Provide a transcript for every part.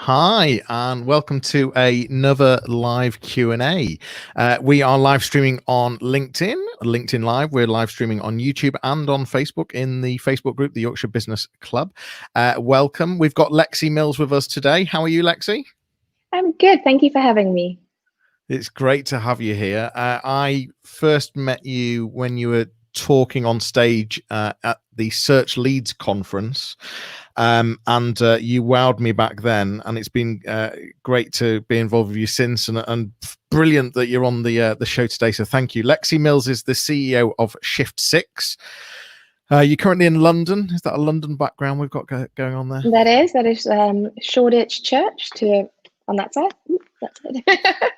Hi, and welcome to another live Q&A. We are live streaming on LinkedIn Live. We're live streaming on YouTube and on Facebook in the Facebook group, the Yorkshire Business Club. Welcome. We've got Lexi Mills with us today. How are you, Lexi? I'm good. Thank you for having me. It's great to have you here. I first met you when you were talking on stage at the Search Leads conference. And you wowed me back then, and it's been great to be involved with you since, and brilliant that you're on the show today. So thank you. Lexi Mills is the CEO of Shift6. You're currently in London. Is that a London background we've got going on there? That is Shoreditch Church on that side. Ooh, that's it.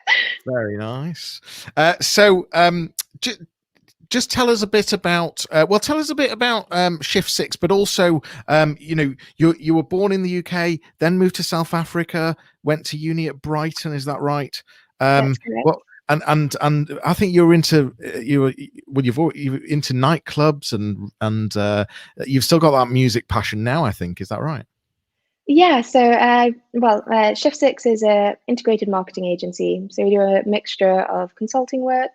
Very nice. Just tell us a bit about Shift6, but also you were born in the UK, then moved to South Africa, went to uni at Brighton. Is that right? That's correct. And I think you're into into nightclubs and you've still got that music passion now, I think. Is that right? Yeah. So Shift6 is a integrated marketing agency. So we do a mixture of consulting work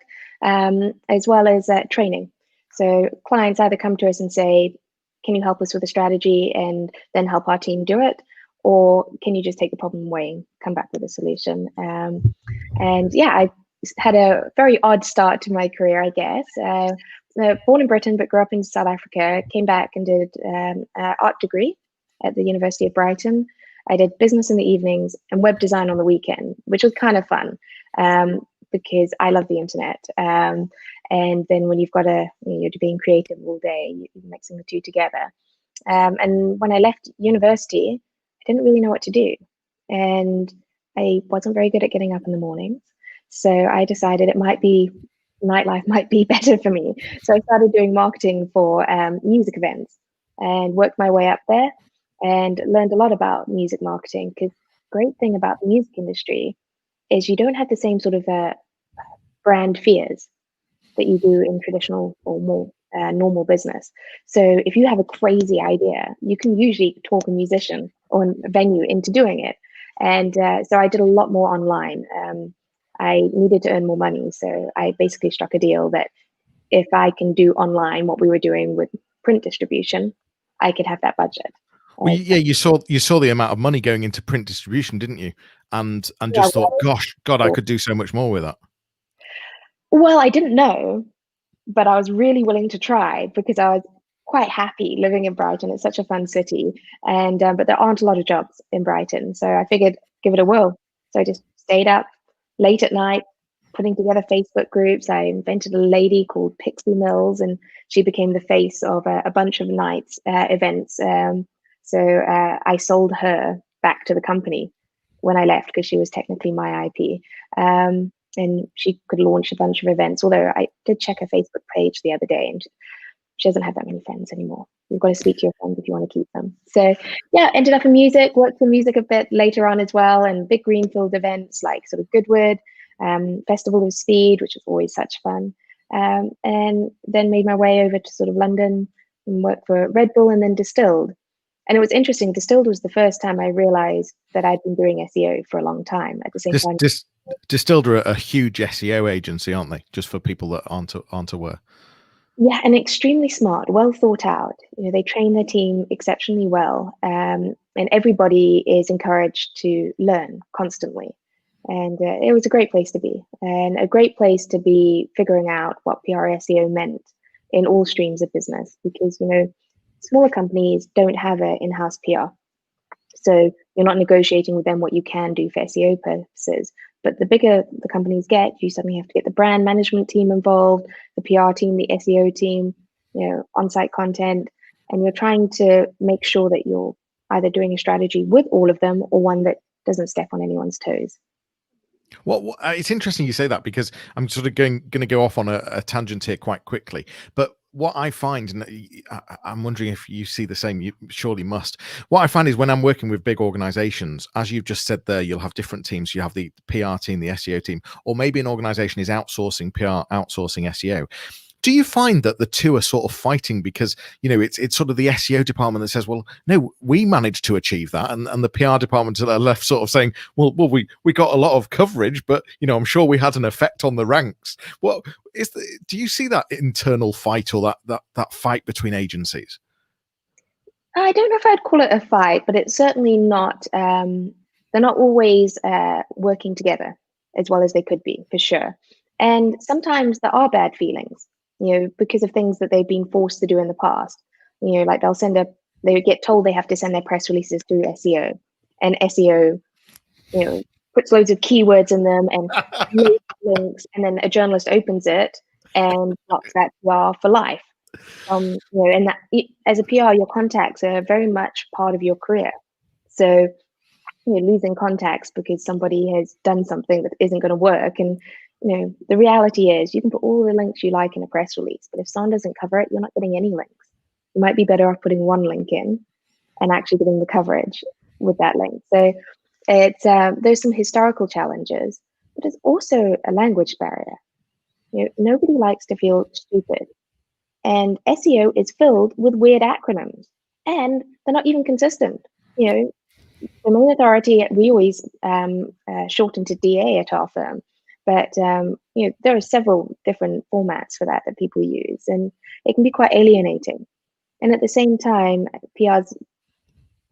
as well as training. So clients either come to us and say, can you help us with a strategy, and then help our team do it? Or can you just take the problem away and come back with a solution? And yeah, I had a very odd start to my career, I guess. Born in Britain, but grew up in South Africa, came back and did an art degree at the University of Brighton. I did business in the evenings and web design on the weekend, which was kind of fun. Because I love the internet. And then when you've got you're being creative all day, you're mixing the two together. And when I left university, I didn't really know what to do. And I wasn't very good at getting up in the mornings. So I decided nightlife might be better for me. So I started doing marketing for music events and worked my way up there and learned a lot about music marketing, because the great thing about the music industry is you don't have the same sort of brand fears that you do in traditional or more normal business. So if you have a crazy idea, you can usually talk a musician or a venue into doing it. And so I did a lot more online. I needed to earn more money. So I basically struck a deal that if I can do online what we were doing with print distribution, I could have that budget. Well, yeah, you saw the amount of money going into print distribution, didn't you? And just thought, God, I could do so much more with that. Well, I didn't know, but I was really willing to try, because I was quite happy living in Brighton. It's such a fun city, and but there aren't a lot of jobs in Brighton, so I figured give it a whirl. So I just stayed up late at night putting together Facebook groups. I invented a lady called Lexi Mills, and she became the face of a bunch of nights events. So I sold her back to the company when I left, because she was technically my IP. And she could launch a bunch of events, although I did check her Facebook page the other day, and she doesn't have that many friends anymore. You've got to speak to your friends if you want to keep them. So yeah, ended up in music, worked in music a bit later on as well, and big greenfield events like sort of Goodwood, Festival of Speed, which was always such fun. And then made my way over to sort of London and worked for Red Bull, and then Distilled. And it was interesting. Distilled was the first time I realized that I'd been doing SEO for a long time. At the same time, Distilled are a huge SEO agency, aren't they? Just for people that aren't aware. Yeah, and extremely smart, well thought out. They train their team exceptionally well, and everybody is encouraged to learn constantly. And it was a great place to be, and a great place to be figuring out what PR SEO meant in all streams of business, because smaller companies don't have an in-house PR. So you're not negotiating with them what you can do for SEO purposes. But the bigger the companies get, you suddenly have to get the brand management team involved, the PR team, the SEO team, on-site content, and you're trying to make sure that you're either doing a strategy with all of them or one that doesn't step on anyone's toes. Well, it's interesting you say that, because I'm sort of going to go off on a tangent here quite quickly. But what I find, and I'm wondering if you see the same, you surely must. What I find is when I'm working with big organizations, as you've just said there, you'll have different teams. You have the PR team, the SEO team, or maybe an organization is outsourcing PR, outsourcing SEO. Do you find that the two are sort of fighting because, it's sort of the SEO department that says, well, no, we managed to achieve that, and the PR department are left sort of saying, well, we got a lot of coverage, but I'm sure we had an effect on the ranks. Do you see that internal fight, or that fight between agencies? I don't know if I'd call it a fight, but it's certainly not. They're not always working together as well as they could be, for sure. And sometimes there are bad feelings, because of things that they've been forced to do in the past. Like they get told they have to send their press releases through SEO, and SEO, puts loads of keywords in them and links, and then a journalist opens it and blocks that PR for life. And that, as a PR, your contacts are very much part of your career. So losing contacts because somebody has done something that isn't going to work. And the reality is, you can put all the links you like in a press release, but if someone doesn't cover it, you're not getting any links. You might be better off putting one link in and actually getting the coverage with that link. So it's there's some historical challenges, but there's also a language barrier. Nobody likes to feel stupid, and SEO is filled with weird acronyms, and they're not even consistent. Domain authority, we always shorten to DA at our firm, but there are several different formats for that people use, and it can be quite alienating. And at the same time, PRs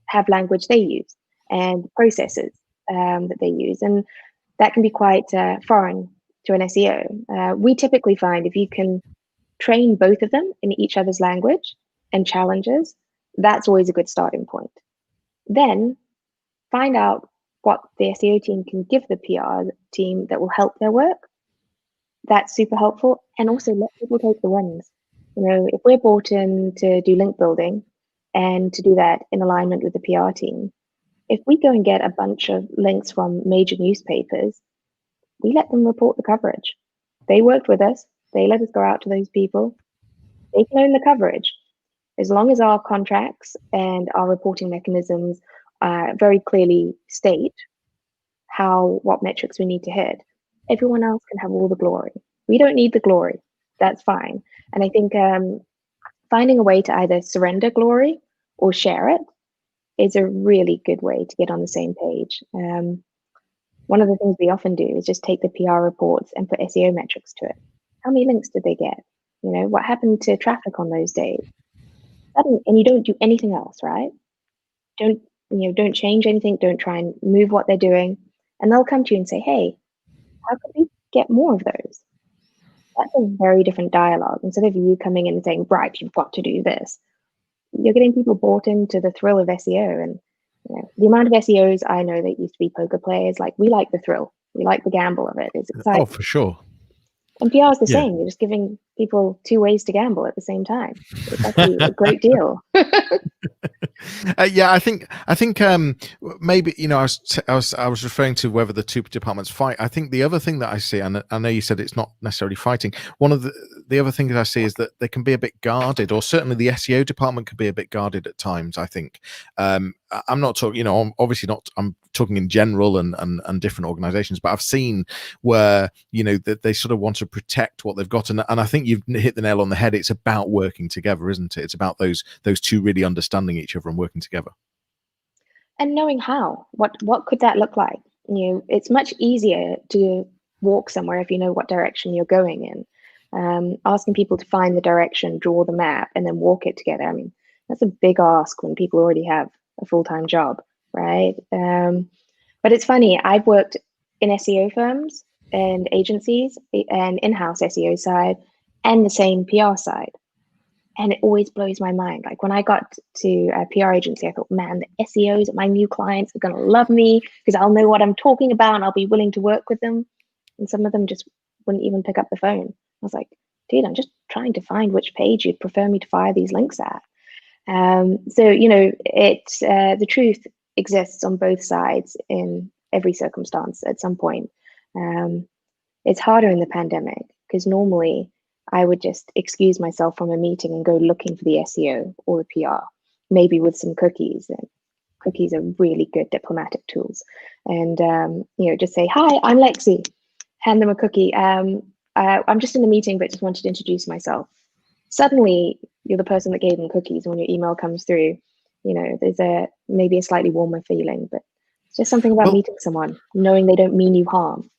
have language they use and processes that they use, and that can be quite foreign to an SEO. We typically find if you can train both of them in each other's language and challenges, that's always a good starting point. Then find out what the SEO team can give the PR team that will help their work. That's super helpful. And also let people take the wins. If we're brought in to do link building and to do that in alignment with the PR team, if we go and get a bunch of links from major newspapers, we let them report the coverage. They worked with us. They let us go out to those people. They can own the coverage. As long as our contracts and our reporting mechanisms very clearly state what metrics we need to hit, everyone else can have all the glory. We don't need the glory. That's fine. And I think finding a way to either surrender glory or share it is a really good way to get on the same page. One of the things we often do is just take the PR reports and put SEO metrics to it. How many links did they get? What happened to traffic on those days? And you don't do anything else, right? Don't change anything. Don't try and move what they're doing. And they'll come to you and say, hey, how could we get more of those? That's a very different dialogue. Instead of you coming in and saying, right, you've got to do this, you're getting people bought into the thrill of SEO. And the amount of SEOs I know that used to be poker players, like, we like the thrill. We like the gamble of it. It's exciting. Oh, for sure. And PR is the same. You're just giving people two ways to gamble at the same time. It's actually a great deal. I think maybe I was referring to whether the two departments fight. I think the other thing that I see, and I know you said it's not necessarily fighting, one of the other things I see is that they can be a bit guarded, or certainly the SEO department can be a bit guarded at times. I think I'm not talking, obviously not. I'm talking in general and different organizations, but I've seen where that they sort of want to protect what they've got, and I think you've hit the nail on the head. It's about working together, isn't it? It's about those two really understanding each other and working together, and knowing how. What could that look like? It's much easier to walk somewhere if you know what direction you're going in. Asking people to find the direction, draw the map, and then walk it together. I mean, that's a big ask when people already have a full-time job, right? But it's funny, I've worked in SEO firms and agencies and in-house SEO side and the same PR side. And it always blows my mind. Like when I got to a PR agency, I thought, man, the SEOs at my new clients are going to love me because I'll know what I'm talking about and I'll be willing to work with them. And some of them just wouldn't even pick up the phone. I was like, dude, I'm just trying to find which page you'd prefer me to fire these links at. So, the truth exists on both sides in every circumstance at some point. It's harder in the pandemic because normally I would just excuse myself from a meeting and go looking for the SEO or the PR, maybe with some cookies. And cookies are really good diplomatic tools. And, just say, hi, I'm Lexi, hand them a cookie. I'm just in a meeting, but just wanted to introduce myself. Suddenly, you're the person that gave them cookies. When your email comes through, there's maybe a slightly warmer feeling, but it's just something about meeting someone, knowing they don't mean you harm.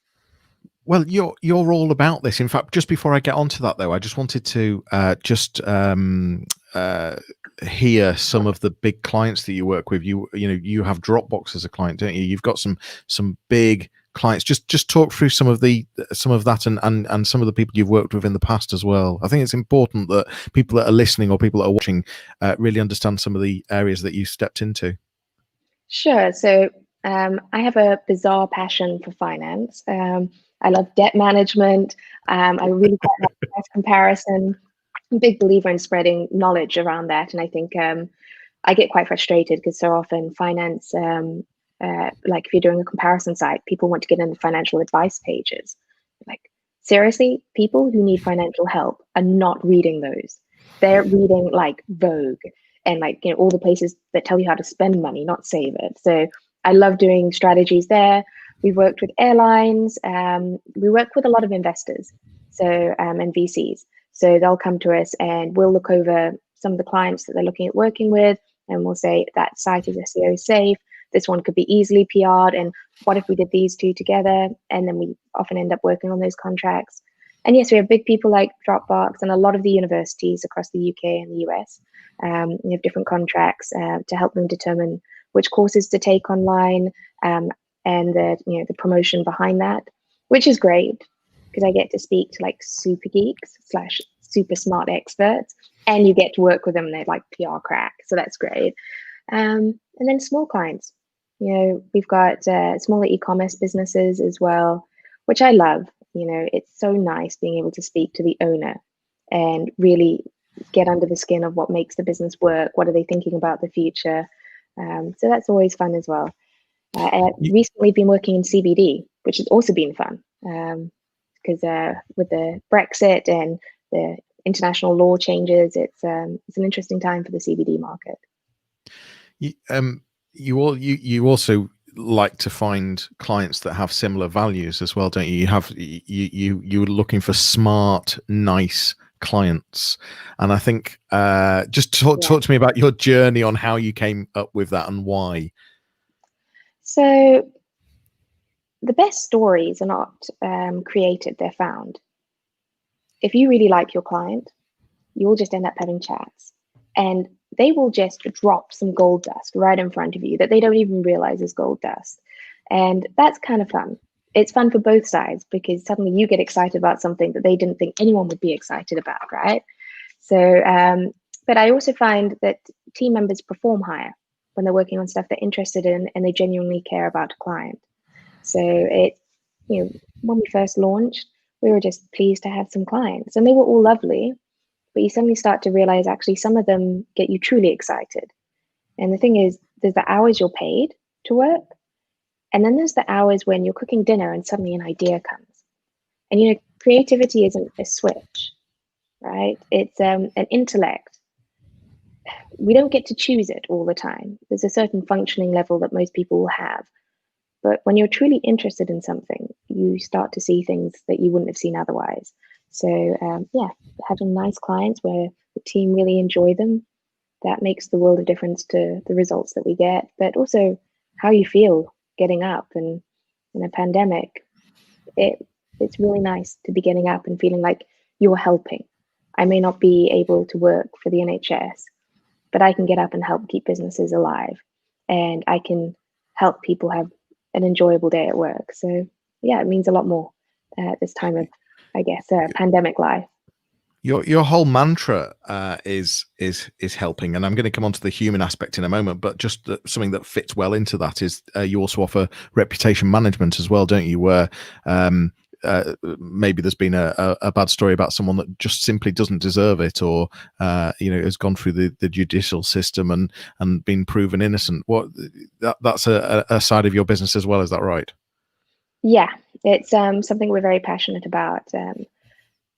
Well, you're all about this. In fact, just before I get onto that, though, I just wanted to hear some of the big clients that you work with. You have Dropbox as a client, don't you? You've got some big clients. Just talk through some of that and some of the people you've worked with in the past as well. I think it's important that people that are listening or people that are watching really understand some of the areas that you stepped into. Sure. So I have a bizarre passion for finance. I love debt management. I really quite like price comparison. I'm a big believer in spreading knowledge around that. And I think I get quite frustrated because so often finance, like if you're doing a comparison site, people want to get in the financial advice pages. Like, seriously, people who need financial help are not reading those. They're reading like Vogue and all the places that tell you how to spend money, not save it. So I love doing strategies there. We've worked with airlines. We work with a lot of investors, and VCs. So they'll come to us and we'll look over some of the clients that they're looking at working with, and we'll say that site is SEO safe. This one could be easily PR'd, and what if we did these two together? And then we often end up working on those contracts. And yes, we have big people like Dropbox and a lot of the universities across the UK and the US. We have different contracts to help them determine which courses to take online, and the promotion behind that, which is great because I get to speak to like super geeks / super smart experts, and you get to work with them. And they're like PR crack, so that's great. And then small clients, we've got smaller e-commerce businesses as well, which I love. It's so nice being able to speak to the owner and really get under the skin of what makes the business work. What are they thinking about the future? So that's always fun as well. I've recently been working in CBD, which has also been fun because with the Brexit and the international law changes, it's an interesting time for the CBD market. You also like to find clients that have similar values as well, don't you? You're looking for smart, nice clients, and I think just talk to me about your journey on how you came up with that and why. So the best stories are not created, they're found. If you really like your client, you'll just end up having chats, and they will just drop some gold dust right in front of you that they don't even realize is gold dust. And that's kind of fun. It's fun for both sides because suddenly you get excited about something that they didn't think anyone would be excited about, right? So, but I also find that team members perform higher when they're working on stuff they're interested in and they genuinely care about a client. So when we first launched, we were just pleased to have some clients, and they were all lovely. But you suddenly start to realize actually some of them get you truly excited. And the thing is, there's the hours you're paid to work, and then there's the hours when you're cooking dinner and suddenly an idea comes. And creativity isn't a switch, right? It's an intellect. We don't get to choose it all the time. There's a certain functioning level that most people will have. But when you're truly interested in something, you start to see things that you wouldn't have seen otherwise. So having nice clients where the team really enjoy them, that makes the world of difference to the results that we get, but also how you feel getting up. And in a pandemic, it's really nice to be getting up and feeling like you're helping. I may not be able to work for the NHS, but I can get up and help keep businesses alive, and I can help people have an enjoyable day at work. So yeah, it means a lot more at this time of, I guess, pandemic life. Your whole mantra is helping, and I'm going to come on to the human aspect in a moment. But just something that fits well into that is you also offer reputation management as well, don't you? Where maybe there's been a bad story about someone that just simply doesn't deserve it, or has gone through the judicial system and been proven innocent. That's a side of your business as well, is that right? Yeah, it's something we're very passionate about.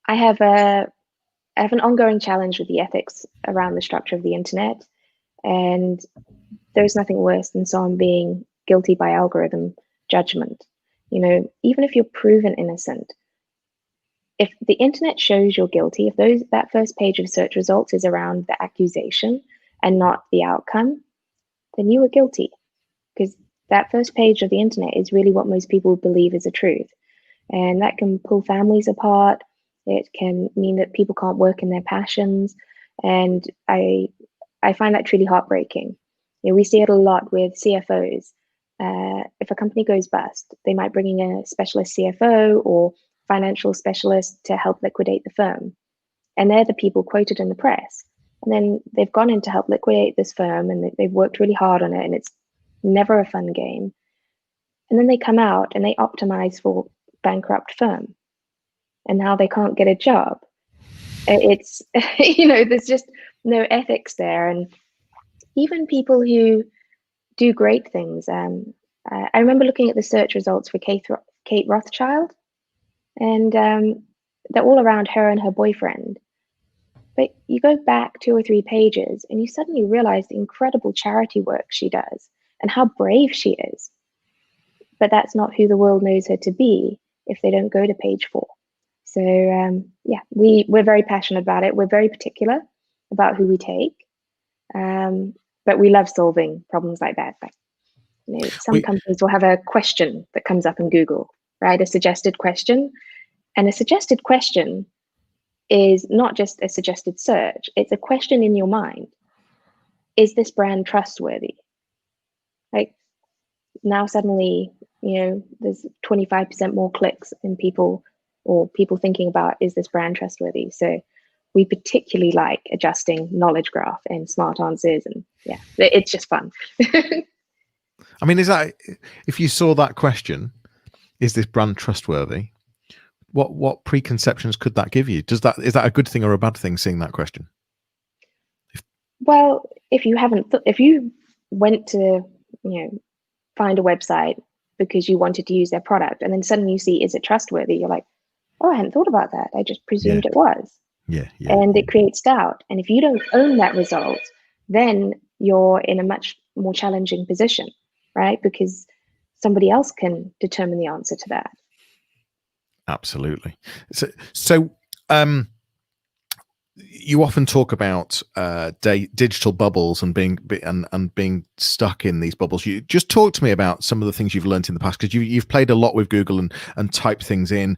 I have an ongoing challenge with the ethics around the structure of the internet, and there's nothing worse than someone being guilty by algorithm judgment. Even if you're proven innocent, if the internet shows you're guilty, if that first page of search results is around the accusation and not the outcome, then you were guilty, because that first page of the internet is really what most people believe is the truth. And that can pull families apart. It can mean that people can't work in their passions. And I find that truly heartbreaking. We see it a lot with CFOs. If a company goes bust, they might bring in a specialist CFO or financial specialist to help liquidate the firm. And they're the people quoted in the press. And then they've gone in to help liquidate this firm, and they've worked really hard on it, and it's never a fun game. And then they come out and they optimize for bankrupt firm, and now they can't get a job. It's there's just no ethics there. And even people who do great things. I remember looking at the search results for Kate Rothschild, and they're all around her and her boyfriend. But you go back 2 or 3 pages and you suddenly realize the incredible charity work she does and how brave she is. But that's not who the world knows her to be if they don't go to page 4. So we're very passionate about it. We're very particular about who we take. But we love solving problems like that. Like, some companies will have a question that comes up in Google, right? A suggested question. And a suggested question is not just a suggested search. It's a question in your mind. Is this brand trustworthy? Like, now suddenly, there's 25% more clicks in people thinking about, is this brand trustworthy? So we particularly like adjusting knowledge graph and smart answers, and it's just fun. I mean, is that, if you saw that question, is this brand trustworthy? What preconceptions could that give you? Is that a good thing or a bad thing, seeing that question? Well, if you went to find a website because you wanted to use their product, and then suddenly you see, is it trustworthy? You're like, oh, I hadn't thought about that. I just presumed it was. Yeah. And it creates doubt. And if you don't own that result, then you're in a much more challenging position, right? Because somebody else can determine the answer to that. Absolutely. So you often talk about digital bubbles and being stuck in these bubbles. You just talk to me about some of the things you've learned in the past, because you've played a lot with Google and typed things in.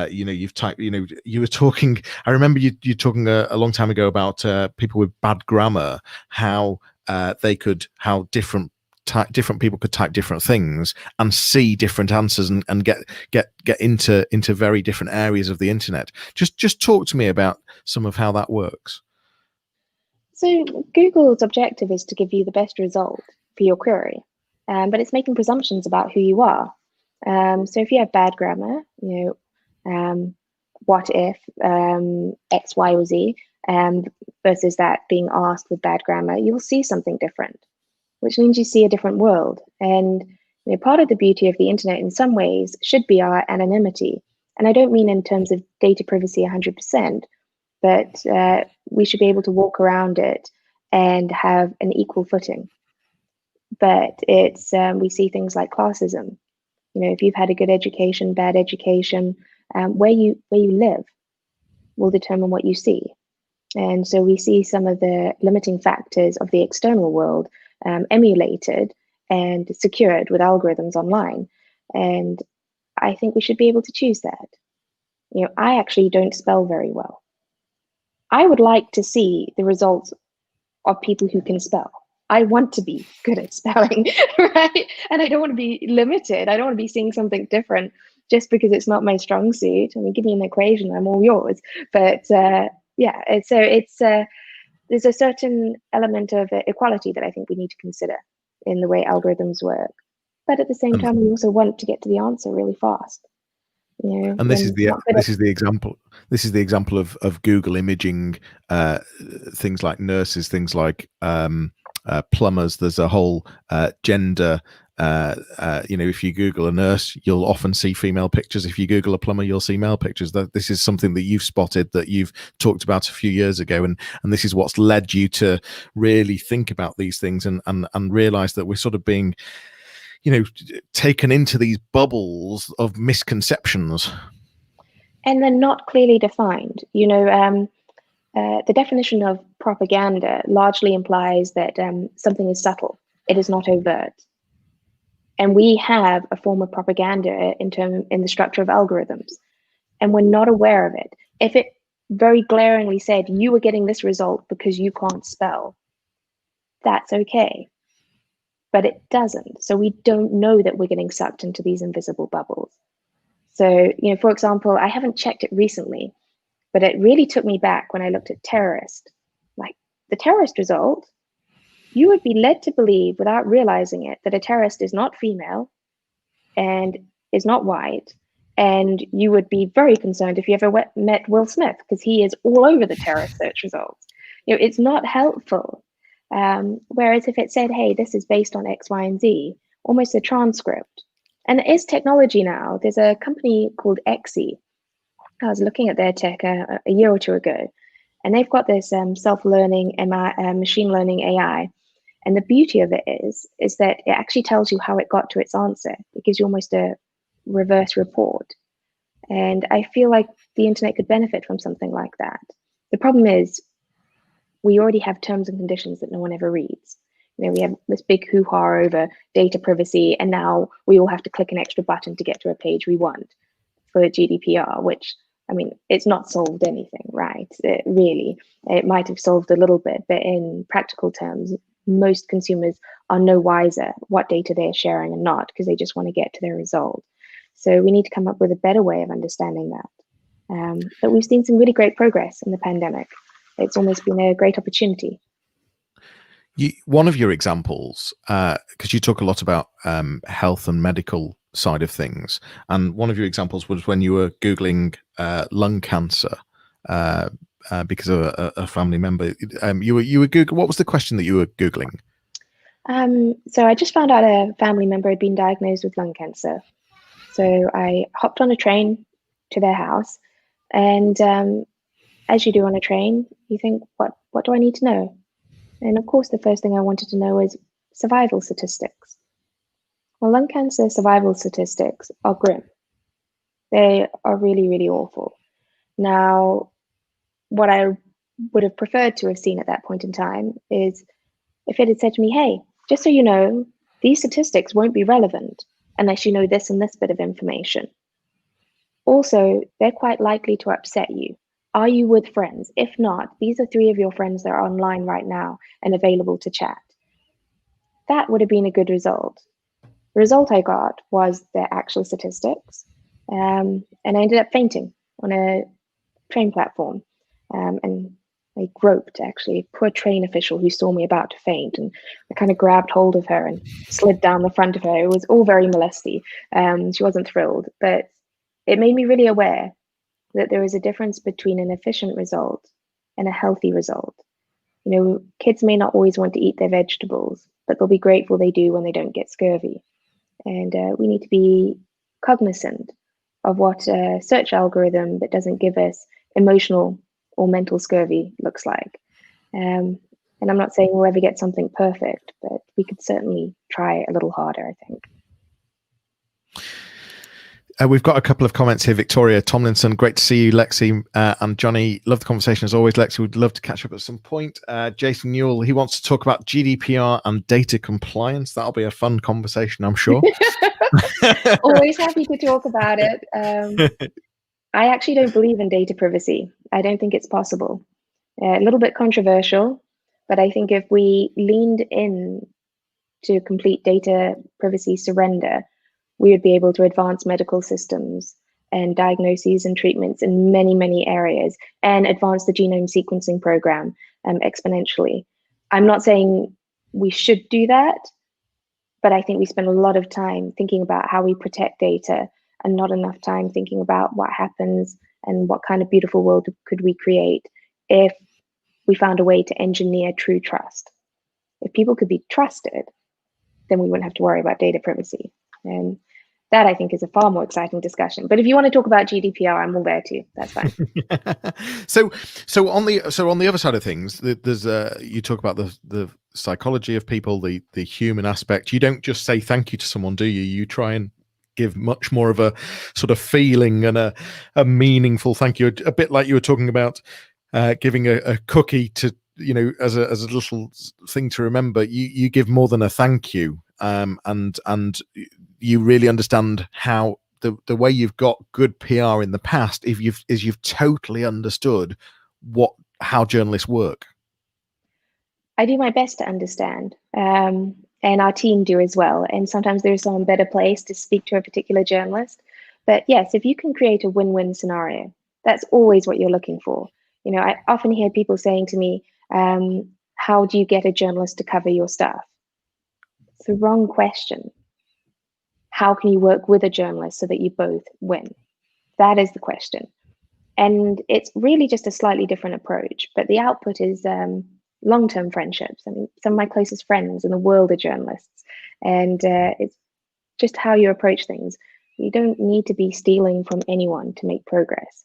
You've typed. You were talking. I remember you talking a long time ago about people with bad grammar, how different people could type different things and see different answers and get into very different areas of the internet. Just talk to me about some of how that works. So Google's objective is to give you the best result for your query, but it's making presumptions about who you are. So if you have bad grammar, what if X, Y, or Z, versus that being asked with bad grammar, you'll see something different, which means you see a different world. And part of the beauty of the internet in some ways should be our anonymity. And I don't mean in terms of data privacy 100%, but we should be able to walk around it and have an equal footing. But it's we see things like classism. If you've had a good education, bad education, where you live will determine what you see. And so we see some of the limiting factors of the external world emulated and secured with algorithms online. And I think we should be able to choose that. I actually don't spell very well. I would like to see the results of people who can spell. I want to be good at spelling, right? And I don't want to be limited. I don't want to be seeing something different just because it's not my strong suit. I mean, give me an equation, I'm all yours. But so it's there's a certain element of equality that I think we need to consider in the way algorithms work. But at the same time, we also want to get to the answer really fast. And this is the example of Google imaging things like nurses, things like plumbers. There's a whole gender. If you Google a nurse, you'll often see female pictures. If you Google a plumber, you'll see male pictures. This is something that you've spotted, that you've talked about a few years ago, and this is what's led you to really think about these things and realize that we're sort of being taken into these bubbles of misconceptions. And they're not clearly defined. The definition of propaganda largely implies that something is subtle. It is not overt. And we have a form of propaganda in the structure of algorithms, and we're not aware of it. If it very glaringly said you were getting this result because you can't spell, that's okay. But it doesn't. So we don't know that we're getting sucked into these invisible bubbles. So, for example, I haven't checked it recently, but it really took me back when I looked at terrorist. Like the terrorist result, you would be led to believe without realizing it that a terrorist is not female and is not white. And you would be very concerned if you ever met Will Smith, because he is all over the terrorist search results. It's not helpful. Whereas if it said, hey, this is based on X, Y, and Z, almost a transcript. And it is technology now. There's a company called Lexi. I was looking at their tech a year or two ago, and they've got this self-learning machine learning AI. And the beauty of it is that it actually tells you how it got to its answer. It gives you almost a reverse report. And I feel like the internet could benefit from something like that. The problem is we already have terms and conditions that no one ever reads. We have this big hoo-ha over data privacy, and now we all have to click an extra button to get to a page we want for GDPR, which, it's not solved anything, right? It might have solved a little bit, but in practical terms, most consumers are no wiser what data they're sharing and not, because they just want to get to their result. So we need to come up with a better way of understanding that. But we've seen some really great progress in the pandemic. It's almost been a great opportunity. One of your examples, because you talk a lot about health and medical side of things, and one of your examples was when you were Googling lung cancer because of a family member. You were Googling. What was the question that you were Googling? So I just found out a family member had been diagnosed with lung cancer. So I hopped on a train to their house, and as you do on a train, you think, what do I need to know? And of course, the first thing I wanted to know is survival statistics. Well, lung cancer survival statistics are grim. They are really, really awful. Now, what I would have preferred to have seen at that point in time is if it had said to me, hey, just so you know, these statistics won't be relevant unless you know this and this bit of information. Also, they're quite likely to upset you. Are you with friends? If not, these are 3 of your friends that are online right now and available to chat. That would have been a good result. The result I got was their actual statistics, and I ended up fainting on a train platform, and I groped, actually, a poor train official who saw me about to faint, and I kind of grabbed hold of her and slid down the front of her. It was all very molesty. She wasn't thrilled, but it made me really aware that there is a difference between an efficient result and a healthy result. Kids may not always want to eat their vegetables, but they'll be grateful they do when they don't get scurvy. And we need to be cognizant of what a search algorithm that doesn't give us emotional or mental scurvy looks like. And I'm not saying we'll ever get something perfect, but we could certainly try a little harder, I think. We've got a couple of comments here. Victoria Tomlinson, great to see you. Lexi and Johnny, love the conversation as always. Lexi, would love to catch up at some point. Jason Newell, he wants to talk about GDPR and data compliance. That'll be a fun conversation, I'm sure. Always happy to talk about it. I actually don't believe in data privacy. I don't think it's possible. A little bit controversial, but I think if we leaned in to complete data privacy surrender, we would be able to advance medical systems and diagnoses and treatments in many, many areas and advance the genome sequencing program exponentially. I'm not saying we should do that, but I think we spend a lot of time thinking about how we protect data and not enough time thinking about what happens and what kind of beautiful world could we create if we found a way to engineer true trust. If people could be trusted, then we wouldn't have to worry about data privacy. And that, I think, is a far more exciting discussion. But if you want to talk about GDPR, I'm all there too. That's fine. So on the other side of things, there's you talk about the psychology of people, the human aspect. You don't just say thank you to someone, do you? You try and give much more of a sort of feeling and a meaningful thank you, a bit like you were talking about giving a cookie to, you know, as a little thing to remember. You give more than a thank you, and you really understand how the way you've got good PR in the past, if you've totally understood how journalists work. I do my best to understand, and our team do as well. And sometimes there's some better place to speak to a particular journalist. But yes, if you can create a win-win scenario, that's always what you're looking for. You know, I often hear people saying to me, how do you get a journalist to cover your stuff? It's the wrong question. How can you work with a journalist so that you both win? That is the question. And it's really just a slightly different approach, but the output is long-term friendships. I mean, some of my closest friends in the world are journalists, and it's just how you approach things. You don't need to be stealing from anyone to make progress.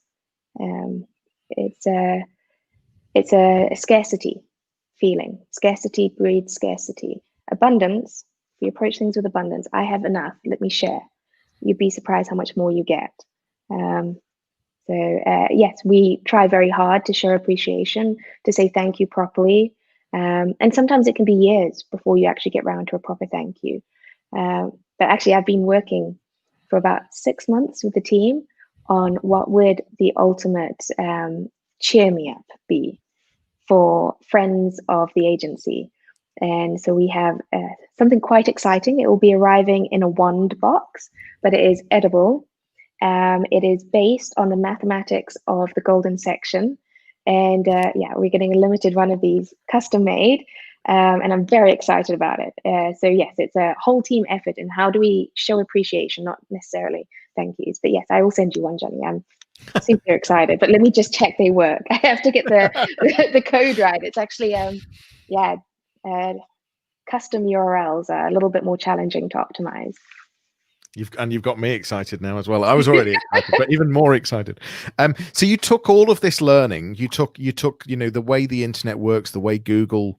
It's a scarcity feeling. Scarcity breeds scarcity. Abundance, if you approach things with abundance, I have enough, let me share. You'd be surprised how much more you get. Yes, we try very hard to show appreciation, to say thank you properly. And sometimes it can be years before you actually get around to a proper thank you. But actually, I've been working for about 6 months with the team on what would the ultimate cheer me up be for friends of the agency. And so we have something quite exciting. It will be arriving in a wand box, but it is edible. It is based on the mathematics of the golden section. And yeah, we're getting a limited run of these custom made. And I'm very excited about it. So yes, it's a whole team effort. And how do we show appreciation, not necessarily thank yous? But yes, I will send you one, Johnny. I'm super excited. But let me just check they work. I have to get the code right. It's actually, yeah, custom URLs are a little bit more challenging to optimize. You've got me excited now as well. I was already excited, but even more excited. So you took all of this learning. You took you know, the way the internet works, the way Google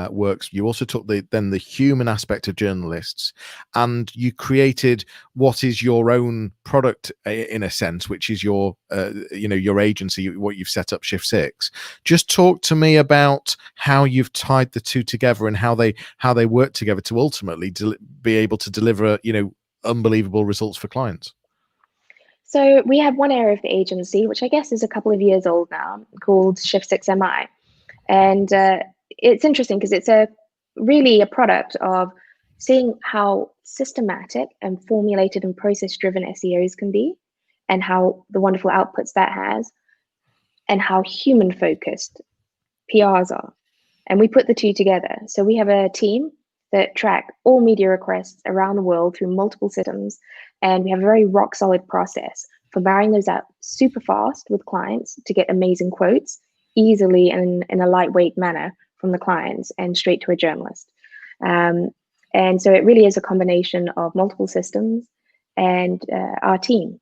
works. You also took the human aspect of journalists, and you created what is your own product in a sense, which is your you know, your agency, what you've set up, Shift6. Just talk to me about how you've tied the two together and how they work together to ultimately be able to deliver, you know, unbelievable results for clients. So we have one area of the agency, which I guess is a couple of years old now, called Shift6 MI. And it's interesting because it's really a product of seeing how systematic and formulated and process-driven SEOs can be, and how the wonderful outputs that has, and how human-focused PRs are. And we put the two together. So we have a team that track all media requests around the world through multiple systems. And we have a very rock solid process for marrying those up super fast with clients to get amazing quotes easily and in a lightweight manner from the clients and straight to a journalist. And so it really is a combination of multiple systems and our team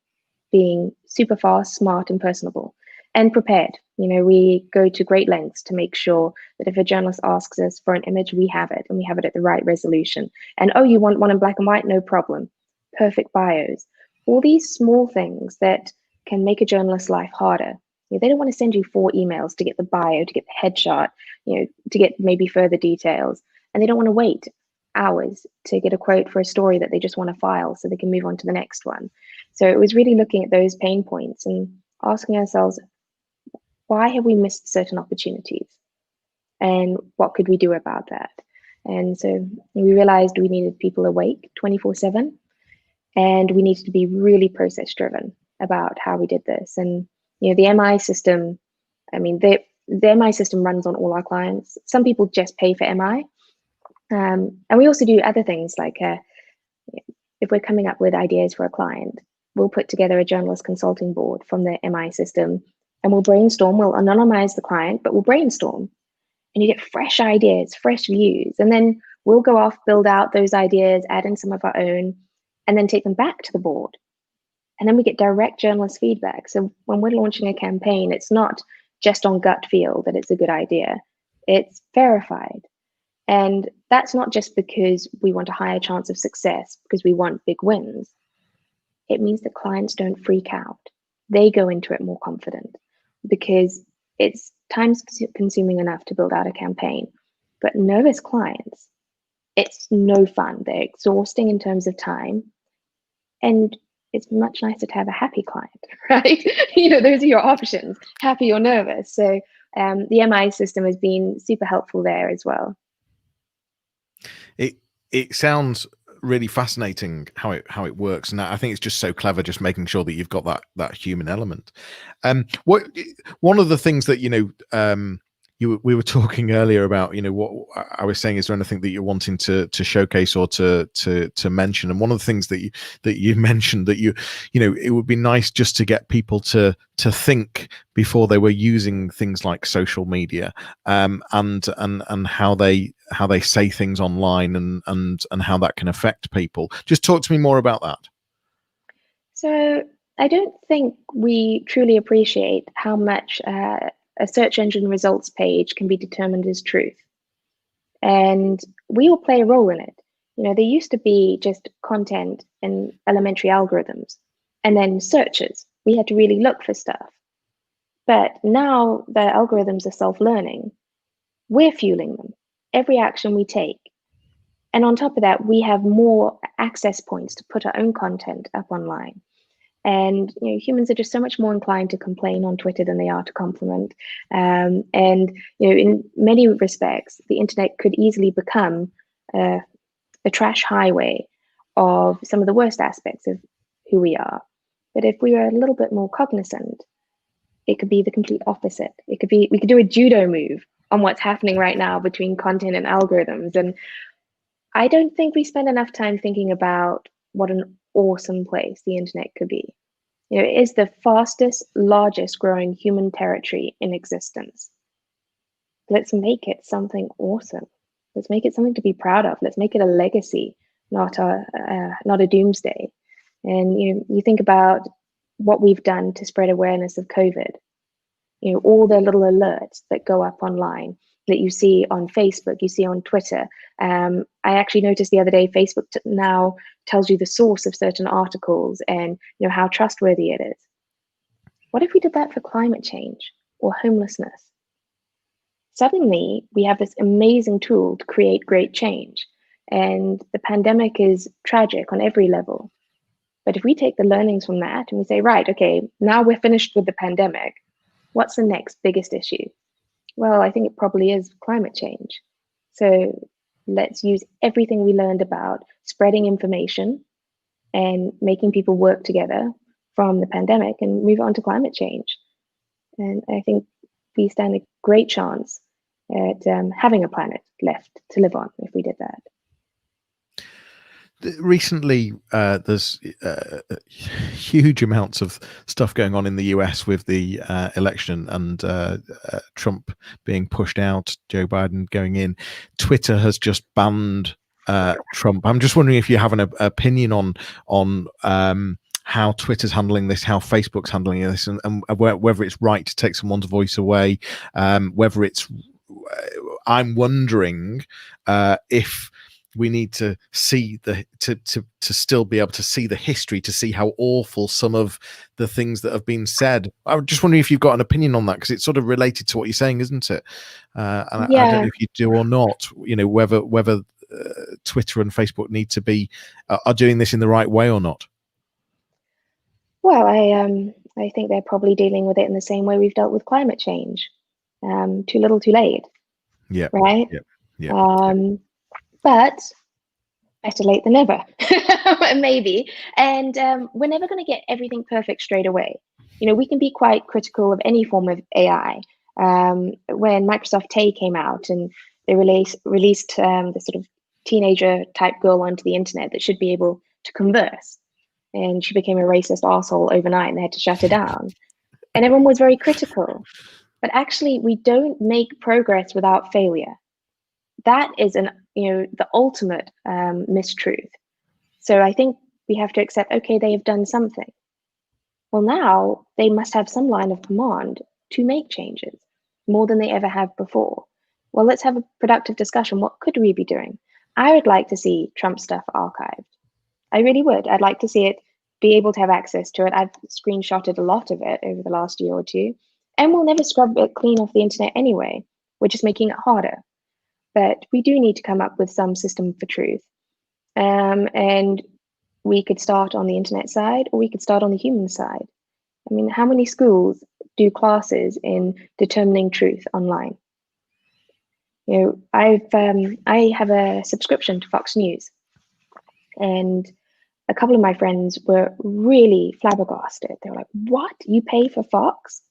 being super fast, smart, and personable and prepared. You know, we go to great lengths to make sure that if a journalist asks us for an image, we have it, and we have it at the right resolution. And oh, you want one in black and white? No problem. Perfect bios. All these small things that can make a journalist's life harder. You know, they don't want to send you 4 emails to get the bio, to get the headshot, you know, to get maybe further details. And they don't want to wait hours to get a quote for a story that they just want to file so they can move on to the next one. So it was really looking at those pain points and asking ourselves, why have we missed certain opportunities? And what could we do about that? And so we realized we needed people awake 24/7, and we needed to be really process driven about how we did this. And you know, the MI system, I mean, the MI system runs on all our clients. Some people just pay for MI. And we also do other things like if we're coming up with ideas for a client, we'll put together a journalist consulting board from the MI system, and we'll brainstorm. We'll anonymize the client, but we'll brainstorm. And you get fresh ideas, fresh views. And then we'll go off, build out those ideas, add in some of our own, and then take them back to the board. And then we get direct journalist feedback. So when we're launching a campaign, it's not just on gut feel that it's a good idea. It's verified. And that's not just because we want a higher chance of success, because we want big wins. it means that clients don't freak out. They go into it more confident because it's time consuming enough to build out a campaign. But nervous clients, it's no fun. They're exhausting in terms of time. And it's much nicer to have a happy client, right? Those are your options, happy or nervous. So the MI system has been super helpful there as well. It sounds really fascinating how it works, and I think it's just so clever, just making sure that you've got that human element. One of the things that we were talking earlier about, what I was saying, is there anything that you're wanting to showcase or to mention? And one of the things that you mentioned, that it would be nice just to get people to think before they were using things like social media, and how they say things online, and how that can affect people. Just talk to me more about that. So I don't think we truly appreciate how much a search engine results page can be determined as truth. And we all play a role in it. There used to be just content and elementary algorithms, and then searches. We had to really look for stuff. But now the algorithms are self-learning. We're fueling them, every action we take. And on top of that, we have more access points to put our own content up online. And humans are just so much more inclined to complain on Twitter than they are to compliment. And in many respects, the internet could easily become a trash highway of some of the worst aspects of who we are. But if we were a little bit more cognizant, it could be the complete opposite. We could do a judo move on what's happening right now between content and algorithms. And I don't think we spend enough time thinking about what an awesome place the internet could be. It is the fastest, largest growing human territory in existence. Let's make it something awesome. Let's make it something to be proud of. Let's make it a legacy, not a doomsday. And you think about what we've done to spread awareness of COVID. All the little alerts that go up online that you see on Facebook, you see on Twitter. I actually noticed the other day, Facebook now tells you the source of certain articles and how trustworthy it is. What if we did that for climate change or homelessness? Suddenly, we have this amazing tool to create great change. And the pandemic is tragic on every level. But if we take the learnings from that and we say, right, okay, now we're finished with the pandemic, what's the next biggest issue? Well, I think it probably is climate change. So let's use everything we learned about spreading information and making people work together from the pandemic and move on to climate change. And I think we stand a great chance at having a planet left to live on if we did that. Recently, there's huge amounts of stuff going on in the US with the election, and Trump being pushed out, Joe Biden going in. Twitter has just banned Trump. I'm just wondering if you have an opinion on how Twitter's handling this, how Facebook's handling this, and whether it's right to take someone's voice away, whether it's. I'm wondering if we need to see to still be able to see the history, to see how awful some of the things that have been said. I'm just wondering if you've got an opinion on that, because it's sort of related to what you're saying, isn't it? And yeah. I don't know if you do or not. Whether Twitter and Facebook need to be are doing this in the right way or not. Well, I think they're probably dealing with it in the same way we've dealt with climate change. Too little, too late. Yeah. Right. Yeah. But better late than never, maybe. And we're never going to get everything perfect straight away. We can be quite critical of any form of AI. When Microsoft Tay came out and they released the sort of teenager type girl onto the internet that should be able to converse, and she became a racist arsehole overnight and they had to shut her down. And everyone was very critical. But actually, we don't make progress without failure. That is the ultimate mistruth. So I think we have to accept, okay, they have done something. Well, now they must have some line of command to make changes, more than they ever have before. Well, let's have a productive discussion. What could we be doing? I would like to see Trump stuff archived. I really would. I'd like to see it be able to have access to it. I've screenshotted a lot of it over the last year or two, and we'll never scrub it clean off the internet anyway. We're just making it harder. But we do need to come up with some system for truth. And we could start on the internet side, or we could start on the human side. I mean, how many schools do classes in determining truth online? You know, I have a subscription to Fox News, and a couple of my friends were really flabbergasted. They were like, "What? You pay for Fox?"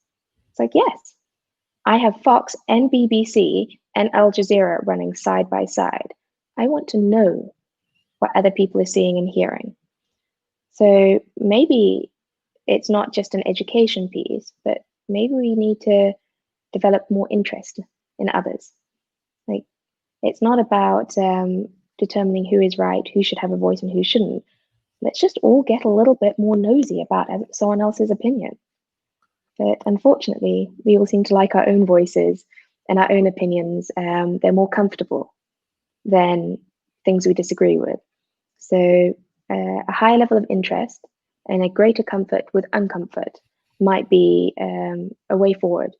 It's like, yes, I have Fox and BBC and Al Jazeera running side by side. I want to know what other people are seeing and hearing. So maybe it's not just an education piece, but maybe we need to develop more interest in others. Like, it's not about determining who is right, who should have a voice and who shouldn't. Let's just all get a little bit more nosy about someone else's opinion. But unfortunately, we all seem to like our own voices and our own opinions. They're more comfortable than things we disagree with. So a higher level of interest and a greater comfort with uncomfort might be a way forward.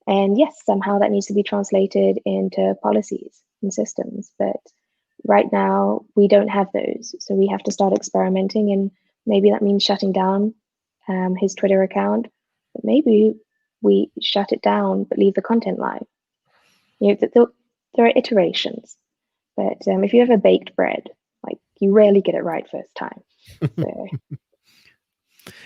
And yes, somehow that needs to be translated into policies and systems. But right now, we don't have those. So we have to start experimenting, and maybe that means shutting down his Twitter account. But maybe we shut it down, but leave the content live. You know, there are iterations. But if you ever baked bread, like, you rarely get it right first time. So.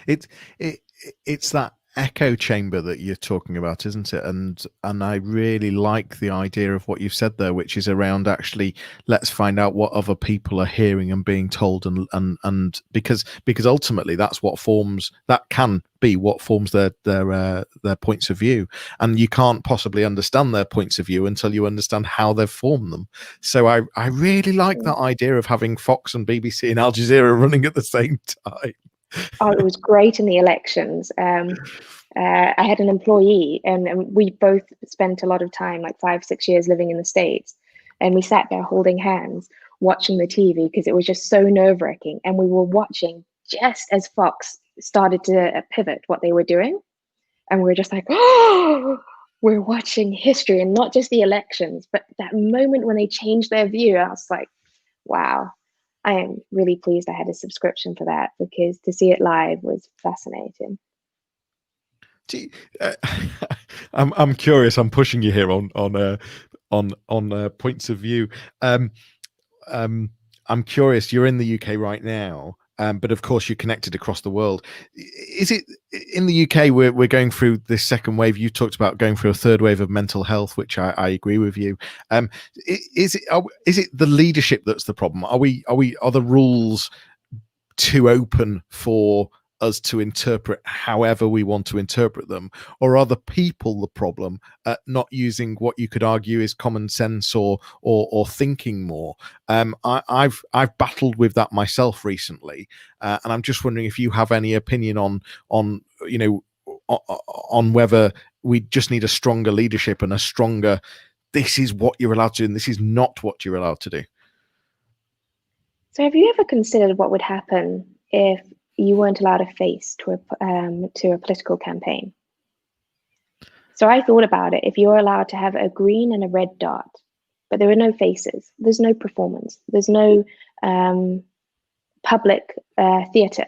It's that echo chamber that you're talking about, isn't it? And I really like the idea of what you've said there, which is around actually let's find out what other people are hearing and being told, and because ultimately that's what forms, that can be what forms their points of view, and you can't possibly understand their points of view until you understand how they've formed them. So I really like that idea of having Fox and BBC and Al Jazeera running at the same time. Oh, it was great in the elections. I had an employee, and we both spent a lot of time, like 5-6 years, living in the States. And we sat there holding hands, watching the TV, because it was just so nerve-wracking. And we were watching just as Fox started to pivot what they were doing. And we were just like, oh, we're watching history, and not just the elections, but that moment when they changed their view. I was like, wow. I am really pleased I had a subscription for that, because to see it live was fascinating. I'm curious. I'm pushing you here on points of view. I'm curious. You're in the UK right now, but of course you're connected across the world. Is it in the UK we're going through this second wave? You talked about going through a third wave of mental health, which I agree with you. Is it the leadership that's the problem? Are the rules too open for us to interpret however we want to interpret them, or are the people the problem at not using what you could argue is common sense or thinking more? I've battled with that myself recently, and I'm just wondering if you have any opinion on whether we just need a stronger leadership and a stronger, this is what you're allowed to do and this is not what you're allowed to do. So have you ever considered what would happen if you weren't allowed a face to a political campaign? So I thought about it. If you're allowed to have a green and a red dot, but there are no faces, there's no performance, there's no public theatre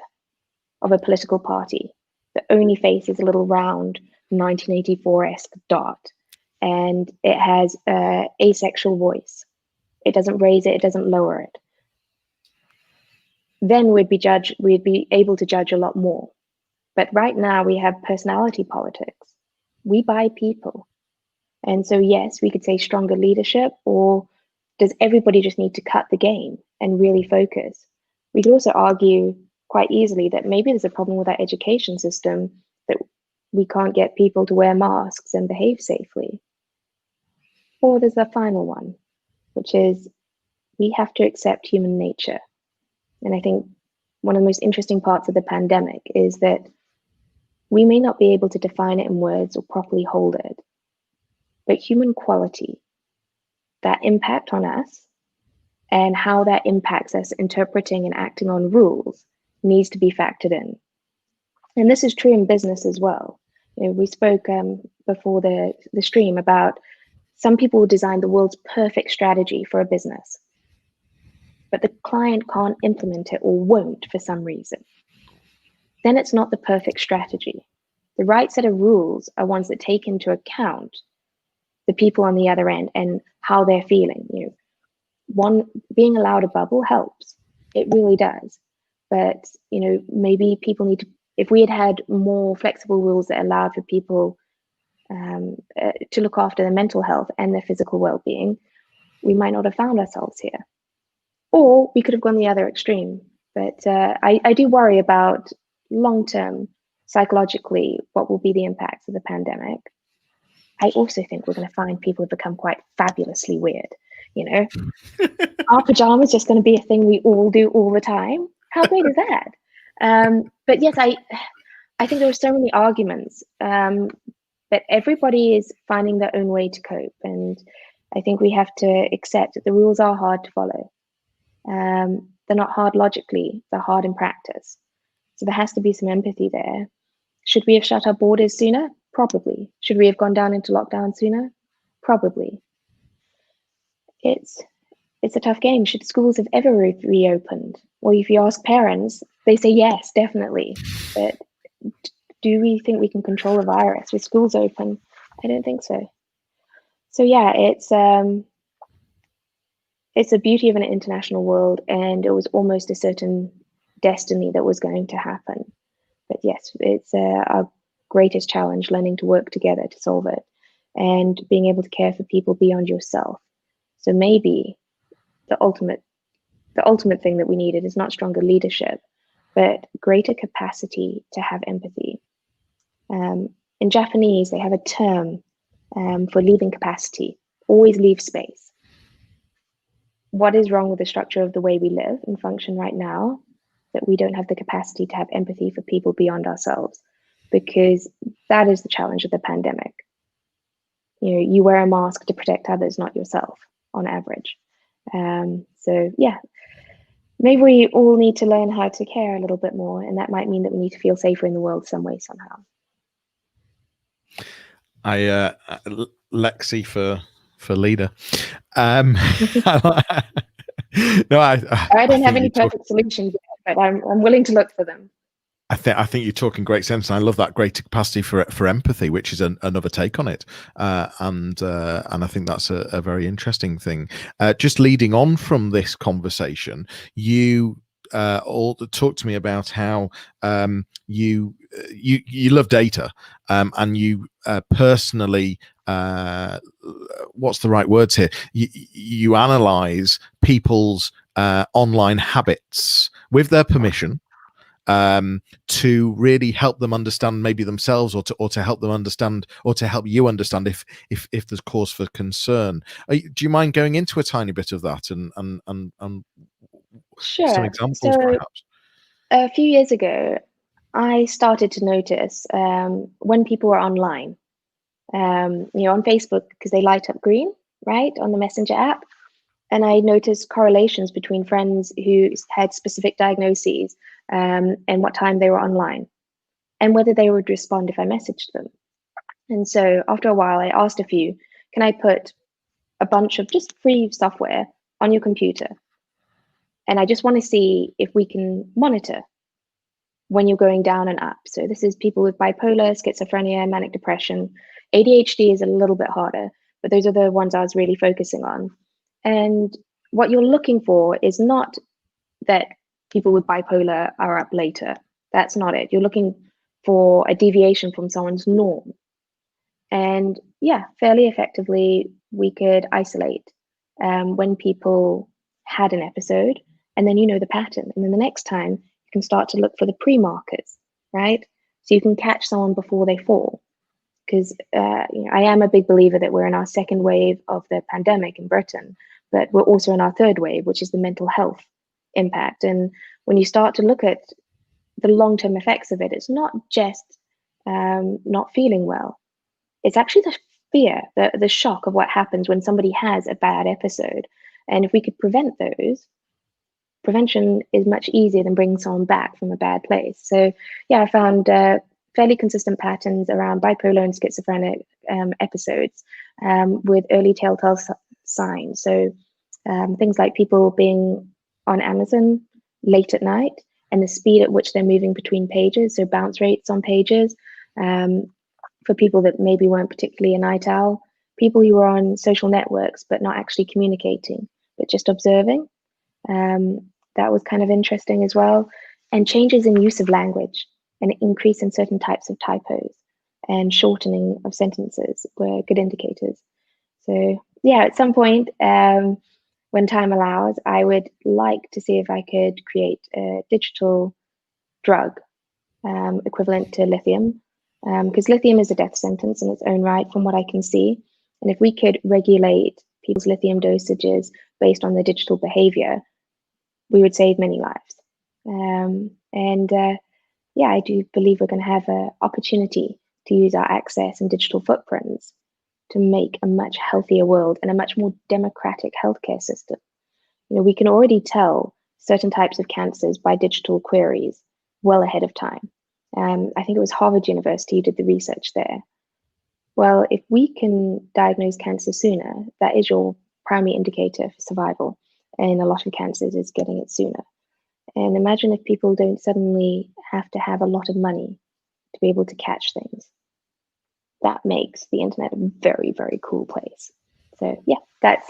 of a political party. The only face is a little round 1984-esque dot, and it has asexual voice. It doesn't raise it, it doesn't lower it. Then we'd be able to judge a lot more. But right now we have personality politics. We buy people. And so yes, we could say stronger leadership, or does everybody just need to cut the game and really focus? We could also argue quite easily that maybe there's a problem with our education system, that we can't get people to wear masks and behave safely. Or there's the final one, which is we have to accept human nature. And I think one of the most interesting parts of the pandemic is that we may not be able to define it in words or properly hold it, but human quality, that impact on us and how that impacts us interpreting and acting on rules, needs to be factored in. And this is true in business as well. We spoke before the stream about some people design the world's perfect strategy for a business, but the client can't implement it or won't for some reason. Then it's not the perfect strategy. The right set of rules are ones that take into account the people on the other end and how they're feeling. Being allowed a bubble helps. It really does. But maybe people need to, if we had more flexible rules that allowed for people to look after their mental health and their physical well-being, we might not have found ourselves here. Or we could have gone the other extreme. But I do worry about long-term, psychologically, what will be the impacts of the pandemic. I also think we're going to find people have become quite fabulously weird. Are pajamas just going to be a thing we all do all the time? How great is that? But yes, I think there are so many arguments that everybody is finding their own way to cope. And I think we have to accept that the rules are hard to follow. They're not hard logically, they're hard in practice. So there has to be some empathy there. Should we have shut our borders sooner? Probably. Should we have gone down into lockdown sooner? Probably. It's a tough game. Should schools have ever reopened? Well, if you ask parents, they say yes, definitely. But do we think we can control a virus with schools open? I don't think so. So yeah, it's the beauty of an international world, and it was almost a certain destiny that was going to happen. But yes, it's our greatest challenge, learning to work together to solve it and being able to care for people beyond yourself. So maybe the ultimate thing that we needed is not stronger leadership, but greater capacity to have empathy. In Japanese, they have a term for leaving capacity: always leave space. What is wrong with the structure of the way we live and function right now, that we don't have the capacity to have empathy for people beyond ourselves? Because that is the challenge of the pandemic. You wear a mask to protect others, not yourself, on average. So yeah, maybe we all need to learn how to care a little bit more, and that might mean that we need to feel safer in the world some way, somehow. Lexi for leader. No, I don't have any perfect solutions yet, but I'm willing to look for them. I think you're talking great sense, and I love that greater capacity for empathy, which is another take on it, and I think that's a very interesting thing. Just leading on from this conversation, you all talk to me about how you love data, and you personally, what's the right words here? You analyze people's online habits with their permission, to really help them understand maybe themselves, or to help them understand, or to help you understand if there's cause for concern. Do you mind going into a tiny bit of that and sure. Some examples, so perhaps? A few years ago, I started to notice when people were online, on Facebook, because they light up green, right, on the Messenger app. And I noticed correlations between friends who had specific diagnoses and what time they were online, and whether they would respond if I messaged them. And so after a while, I asked a few, can I put a bunch of just free software on your computer? And I just want to see if we can monitor when you're going down and up. So this is people with bipolar, schizophrenia, manic depression. ADHD is a little bit harder, but those are the ones I was really focusing on. And what you're looking for is not that people with bipolar are up later. That's not it. You're looking for a deviation from someone's norm. And yeah, fairly effectively, we could isolate when people had an episode, and then you know the pattern. And then the next time, you can start to look for the pre-markers, right? So you can catch someone before they fall. Because I am a big believer that we're in our second wave of the pandemic in Britain, but we're also in our third wave, which is the mental health impact. And when you start to look at the long-term effects of it, it's not just not feeling well. It's actually the fear, the shock of what happens when somebody has a bad episode. And if we could prevent those, prevention is much easier than bringing someone back from a bad place. So yeah, I found fairly consistent patterns around bipolar and schizophrenic episodes with early telltale signs. So things like people being on Amazon late at night and the speed at which they're moving between pages, so bounce rates on pages, for people that maybe weren't particularly a night owl, people who were on social networks but not actually communicating, but just observing. That was kind of interesting as well. And changes in use of language, an increase in certain types of typos and shortening of sentences were good indicators. So yeah, at some point, when time allows, I would like to see if I could create a digital drug equivalent to lithium, because lithium is a death sentence in its own right, from what I can see. And if we could regulate people's lithium dosages based on their digital behavior, we would save many lives. Yeah, I do believe we're going to have an opportunity to use our access and digital footprints to make a much healthier world and a much more democratic healthcare system. You know, we can already tell certain types of cancers by digital queries well ahead of time. I think it was Harvard University who did the research there. Well, if we can diagnose cancer sooner, that is your primary indicator for survival. And a lot of cancers is getting it sooner. And imagine if people don't suddenly have to have a lot of money to be able to catch things. That makes the internet a very, very cool place. So yeah, that's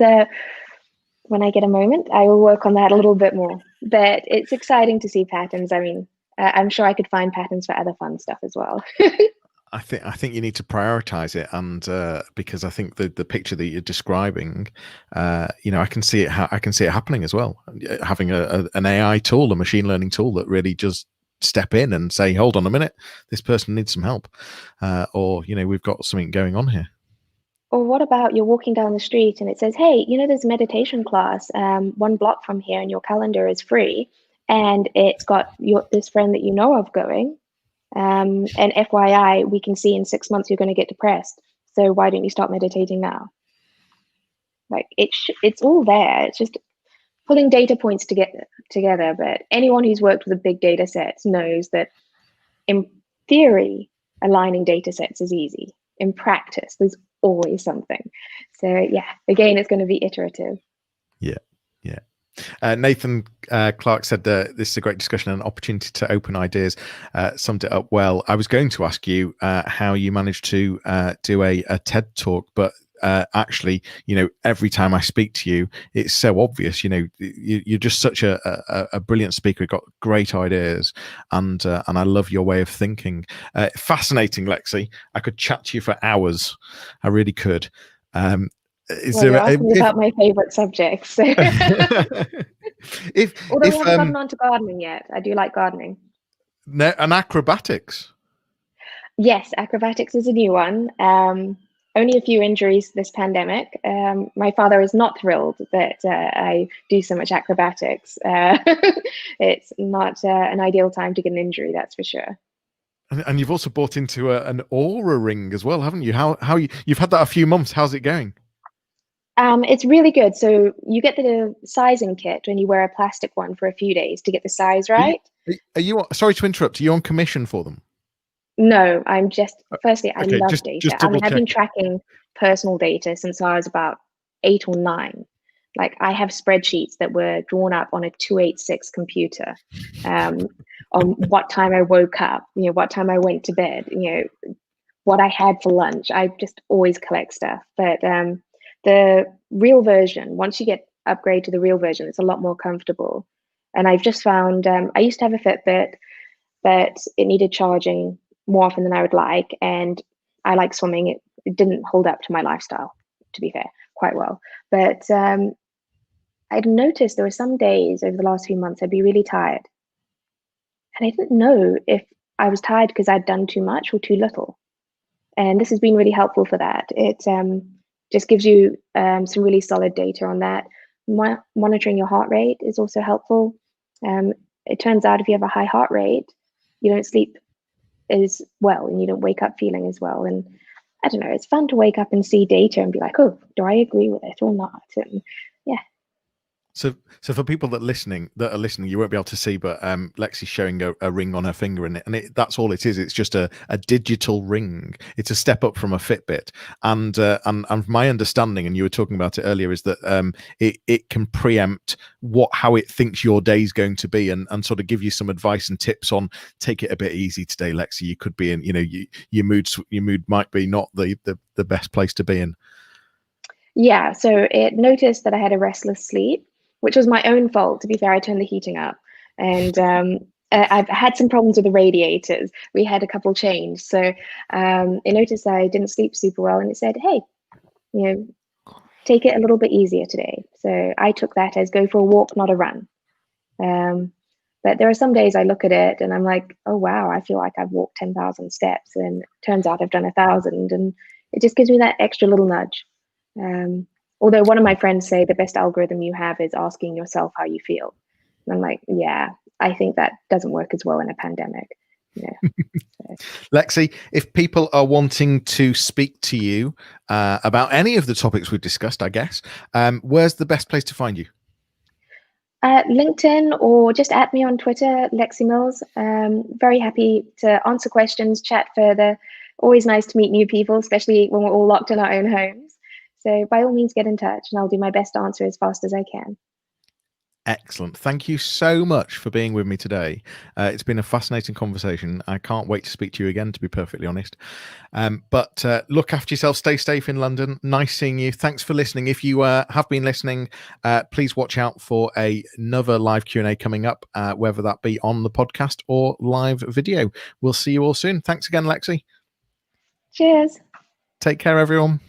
when I get a moment, I will work on that a little bit more. But it's exciting to see patterns. I mean, I'm sure I could find patterns for other fun stuff as well. I think you need to prioritize it, and because I think the picture that you're describing, you know, I can see it happening as well. Having an AI tool, a machine learning tool that really just step in and say, hold on a minute, this person needs some help, or you know, we've got something going on here. Or what about you're walking down the street and it says, hey, you know, there's a meditation class 1 block from here and your calendar is free, and it's got this friend that you know of going. And FYI, we can see in 6 months you're going to get depressed. So why don't you start meditating now? Like it's all there. It's just pulling data points together. But anyone who's worked with a big data sets knows that in theory, aligning data sets is easy. In practice, there's always something. So yeah, again, it's going to be iterative. Yeah. Nathan Clark said that this is a great discussion and an opportunity to open ideas. Summed it up well. I was going to ask you how you managed to do a TED talk, but actually, you know, every time I speak to you, it's so obvious. You know, you're just such a brilliant speaker. You've got great ideas, and I love your way of thinking. Fascinating, Lexi. I could chat to you for hours. I really could. You're asking about my favorite subjects. So. Although we haven't gotten on to gardening yet. I do like gardening. No, and acrobatics. Yes, acrobatics is a new one. Only a few injuries this pandemic. My father is not thrilled that I do so much acrobatics. It's not an ideal time to get an injury, that's for sure. And you've also bought into an aura ring as well, haven't you? You've had that a few months. How's it going? It's really good. So you get the sizing kit when you wear a plastic one for a few days to get the size right. Are you sorry to interrupt, are you on commission for them? No, I'm just, firstly, I love data. Just I mean, I've been tracking personal data since I was about 8 or 9. Like I have spreadsheets that were drawn up on a 286 computer on what time I woke up, you know, what time I went to bed, you know, what I had for lunch. I just always collect stuff. But the real version, once you get upgrade to the real version, it's a lot more comfortable. And I've just found, I used to have a Fitbit, but it needed charging more often than I would like. And I like swimming. It didn't hold up to my lifestyle, to be fair, quite well. But I'd noticed there were some days over the last few months I'd be really tired. And I didn't know if I was tired because I'd done too much or too little. And this has been really helpful for that. It just gives you some really solid data on that. Monitoring your heart rate is also helpful. It turns out if you have a high heart rate, you don't sleep as well and you don't wake up feeling as well. And I don't know, it's fun to wake up and see data and be like, oh, do I agree with it or not? And yeah. So for people that are listening, you won't be able to see, but Lexi's showing a ring on her finger, and that's all it is. It's just a digital ring. It's a step up from a Fitbit, and my understanding, and you were talking about it earlier, is that it can preempt how it thinks your day's going to be, and sort of give you some advice and tips on take it a bit easy today, Lexi. You could be in, your mood might be not the best place to be in. Yeah, so it noticed that I had a restless sleep, which was my own fault. To be fair, I turned the heating up, and I've had some problems with the radiators. We had a couple changed, so it noticed that I didn't sleep super well, and it said, "Hey, take it a little bit easier today." So I took that as go for a walk, not a run. But there are some days I look at it and I'm like, oh wow, I feel like I've walked 10,000 steps, and it turns out I've done 1,000, and it just gives me that extra little nudge. Although one of my friends say the best algorithm you have is asking yourself how you feel. And I'm like, yeah, I think that doesn't work as well in a pandemic. Lexi, if people are wanting to speak to you about any of the topics we've discussed, I guess, where's the best place to find you? LinkedIn, or just at me on Twitter, Lexi Mills. Very happy to answer questions, chat further. Always nice to meet new people, especially when we're all locked in our own homes. So by all means, get in touch, and I'll do my best to answer as fast as I can. Excellent. Thank you so much for being with me today. It's been a fascinating conversation. I can't wait to speak to you again, to be perfectly honest. But look after yourself. Stay safe in London. Nice seeing you. Thanks for listening. If you have been listening, please watch out for another live Q&A coming up, whether that be on the podcast or live video. We'll see you all soon. Thanks again, Lexi. Cheers. Take care, everyone.